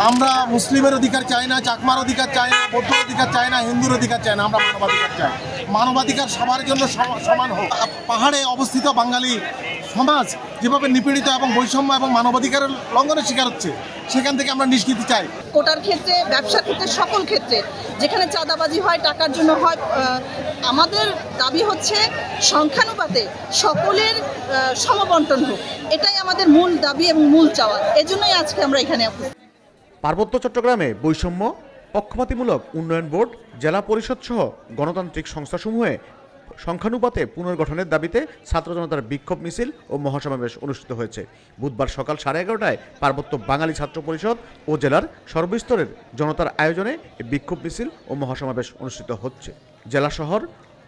আমরা মুসলিমের অধিকার চাই না, চাকমার অধিকার চাই না, বৌদ্ধের অধিকার চাই না, হিন্দুর অধিকার চাই না, আমরা মানবাধিকার চাই। মানবাধিকার সবার জন্য সমান হোক। পাহাড়ে অবস্থিত বাঙালি সমাজ যেভাবে নিপীড়িত এবং বৈষম্য এবং মানবাধিকারের লঙ্ঘনের শিকার হচ্ছে, সেখান থেকে আমরা নিষ্কৃতি চাই। কোটার ক্ষেত্রে, ব্যবসার ক্ষেত্রে, সকল ক্ষেত্রে যেখানে চাঁদাবাজি হয়, টাকার জন্য হয়, আমাদের দাবি হচ্ছে সংখ্যানুপাতে সকলের সমবন্টন হোক। এটাই আমাদের মূল দাবি এবং মূল চাওয়া। এজন্যই আজকে আমরা এখানে উপস্থিত। পার্বত্য চট্টগ্রামে বৈষম্য, পক্ষপাতিমূলক উন্নয়ন বোর্ড, জেলা পরিষদ সহ গণতান্ত্রিক সংস্থাসমূহে সংখ্যানুপাতে পুনর্গঠনের দাবিতে ছাত্র জনতার বিক্ষোভ মিছিল ও মহাসমাবেশ অনুষ্ঠিত হয়েছে। বুধবার সকাল 11:30টায় পার্বত্য বাঙালি ছাত্র পরিষদ ও জেলার সর্বস্তরের জনতার আয়োজনে বিক্ষোভ মিছিল ও মহাসমাবেশ অনুষ্ঠিত হচ্ছে। জেলা শহর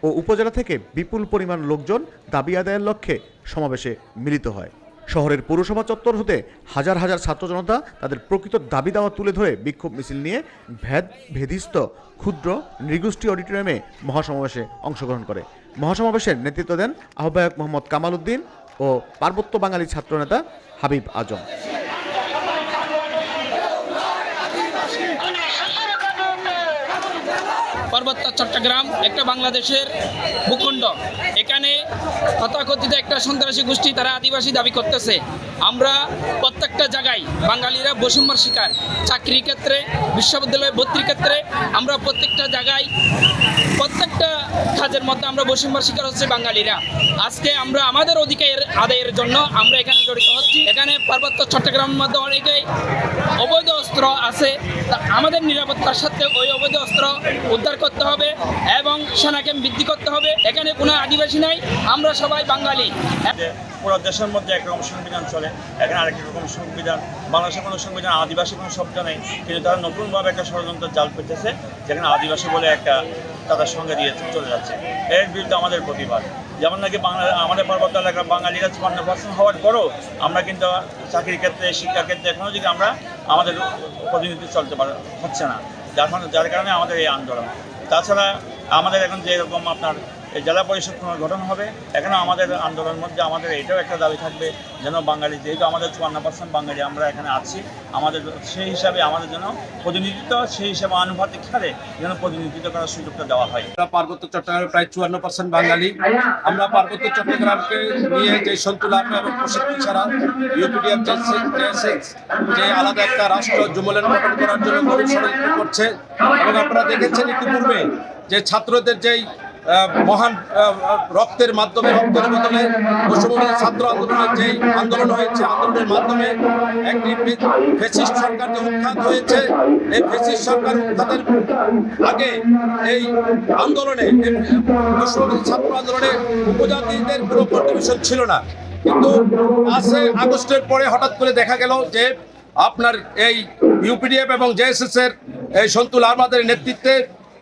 ও উপজেলা থেকে বিপুল পরিমাণ লোকজন দাবি আদায়ের লক্ষ্যে সমাবেশে মিলিত হয়। শহরের পৌরসভা চত্বর হতে হাজার হাজার ছাত্র জনতা তাদের প্রকৃত দাবি দাওয়া তুলে ধরে বিক্ষোভ মিছিল নিয়ে ভেদিস্থ ক্ষুদ্র নৃগোষ্ঠী অডিটোরিয়ামে মহাসমাবেশে অংশগ্রহণ করে। মহাসমাবেশের নেতৃত্ব দেন আহ্বায়ক মোহাম্মদ কামাল উদ্দিন ও পার্বত্য বাঙালি ছাত্রনেতা হাবিব আজম। পার্বত্য চট্টগ্রাম একটা বাংলাদেশের ভূখণ্ড। এখানে তথাকথিত একটা সন্ত্রাসী গোষ্ঠী, তারা আদিবাসী দাবি করতেছে। আমরা প্রত্যেকটা জায়গায় বাঙালিরা বৈষম্যের শিকার। চাকরির ক্ষেত্রে, বিশ্ববিদ্যালয়ে ভর্তির ক্ষেত্রে আমরা প্রত্যেকটা জায়গায়, প্রত্যেকটা কাজের মধ্যে আমরা বৈষম্যের শিকার হচ্ছে বাঙালিরা। আজকে আমরা আমাদের অধিকার আদায়ের জন্য আমরা এখানে জড়িত হচ্ছি। এখানে পার্বত্য চট্টগ্রামের মধ্যে অনেকেই অবৈধ অস্ত্র আছে। আমাদের নিরাপত্তার সাথে ওই অবৈধ অস্ত্র উদ্ধার করতে হবে এবং সেনা ক্যাম্প বৃদ্ধি করতে হবে। এখানে কোনো আদিবাসী নাই, আমরা সবাই বাঙালি। পুরো দেশের মধ্যে একরকম সংবিধান চলে, এখানে আরেক রকম সংবিধান। বাংলাদেশের কোনো সংবিধান, আদিবাসী কোনো শব্দ নেই, কিন্তু তারা নতুনভাবে একটা ষড়যন্ত্র জাল পেতেছে, যেখানে আদিবাসী বলে একটা তাদের সঙ্গে দিয়ে চলে যাচ্ছে। এর বিরুদ্ধে আমাদের প্রতিবাদ। যেমন নাকি আমাদের পার্বত্য এলাকার বাঙালিরা 54% হওয়ার পরও আমরা কিন্তু চাকরির ক্ষেত্রে, শিক্ষার ক্ষেত্রে এখনও যদি আমরা আমাদের প্রতিনিধি চলতে হচ্ছে না, যার কারণে আমাদের এই আন্দোলন। তাছাড়া আমাদের এখন যেরকম আপনার জেলা পরিষদ গঠন হবে, এখানে আমাদের আন্দোলনের মধ্যে আমাদের এটাও একটা দাবি থাকবে যেন বাঙালি, যেহেতু আমাদের 54% বাঙালি আমরা এখানে আছি, আমাদের সেই হিসাবে আমাদের যেন প্রতিনিধিত্ব, সেই হিসাবে আনুপাতিক হারে যেন প্রতিনিধিত্ব করার সুযোগটা দেওয়া হয়। পার্বত্য চট্টগ্রামে প্রায় 54% বাঙালি। আমরা পার্বত্য চট্টগ্রামকে নিয়ে যে সন্তুলন এবং প্রশিক্ষণ ছাড়া ইউপিডিএফ যে আলাদা একটা রাষ্ট্র জুমলেন গঠন করার জন্য গভীর ষড়যন্ত্র করছে। এবং আপনারা দেখেছেন ইতিপূর্বে যে ছাত্রদের যেই মহান রক্তের মাধ্যমে, রক্তের বদলে বৈষম্যবিরোধী ছাত্র আন্দোলনের যেই আন্দোলন হয়েছে, আন্দোলনের মাধ্যমে একটি ফ্যাসিস্ট সরকার যে উৎখাত হয়েছে, এই ফ্যাসিস্ট সরকার উৎখাতের আগে এই আন্দোলনে, বৈষম্যবিরোধী ছাত্র আন্দোলনে উপজাতিদের কোনো কন্ট্রিবিউশন ছিল না। কিন্তু 5 আগস্টের পরে হঠাৎ করে দেখা গেল যে আপনার এই ইউপিডিএফ এবং জেএসএস এর এই সন্তুল আহমেদের নেতৃত্বে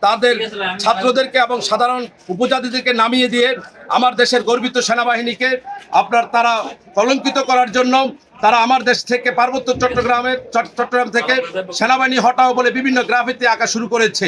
তাদের ছাত্রদেরকে এবং সাধারণ উপজাতিদেরকে নামিয়ে দিয়ে আমার দেশের গর্বিত সেনাবাহিনীকে তারা কলঙ্কিত করার জন্য তারা আমার দেশ থেকে, পার্বত্য চট্টগ্রাম থেকে সেনাবাহিনী হটাও বলে বিভিন্ন গ্রাফিতি আঁকা শুরু করেছে।